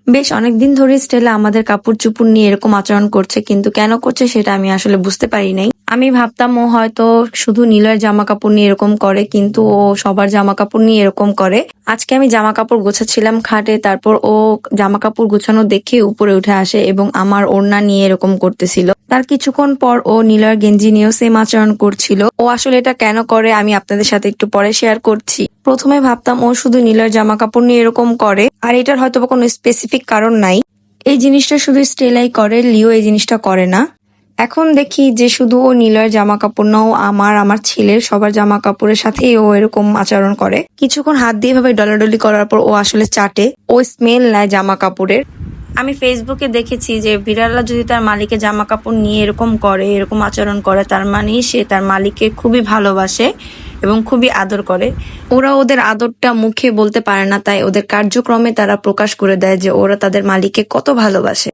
বেশ অনেকদিন ধরে স্টেলা আমাদের কাপড় চোপড় নিয়ে এরকম আচরণ করছে, কিন্তু কেন করছে সেটা আমি আসলে বুঝতে পারি নাই। আমি ভাবতাম ও হয়তো শুধু নীলয়ের জামা কাপড় নিয়ে এরকম করে, কিন্তু ও সবার জামা কাপড় নিয়ে এরকম করে। আজকে আমি জামা কাপড় গোছাচ্ছিলাম খাটে, তারপর ও জামা কাপড় গোছানো দেখে উপরে উঠে আসে এবং আমার ওড়না নিয়ে এরকম করতেছিল। তার কিছুক্ষণ পর ও নীলয়ের গেঞ্জি নিয়েও সেম আচরণ করছিল। ও আসলে এটা কেন করে আমি আপনাদের সাথে একটু পরে শেয়ার করছি। প্রথমে ভাবতাম ও শুধু নীলয়ের জামা কাপড় নিয়ে এরকম করে, আর এটার হয়তো কোনো স্পেসিফিক কারণ নাই। এই জিনিসটা শুধু স্টেলাই করে, লিও এই জিনিসটা করে না। এখন দেখি যে শুধু ও নীলয়ের জামা কাপড় না, ও আমার ছেলের সবার জামা কাপড়ের সাথেই ও এরকম আচরণ করে। কিছুক্ষণ হাত দিয়ে ভাবে ডলাডলি করার পর ও আসলে চাটে, ও স্মেল নেয় জামা কাপড়ের। আমি ফেসবুকে দেখেছি যে বিড়ালরা যদি তার মালিকের জামা কাপড় নিয়ে এরকম করে, এরকম আচরণ করে, তার মানে সে তার মালিককে খুবই ভালোবাসে এবং খুবই আদর করে। ওরা ওদের আদরটা মুখে বলতে পারে না, তাই ওদের কার্যক্রমে তারা প্রকাশ করে দেয় যে ওরা তাদের মালিককে কত ভালোবাসে।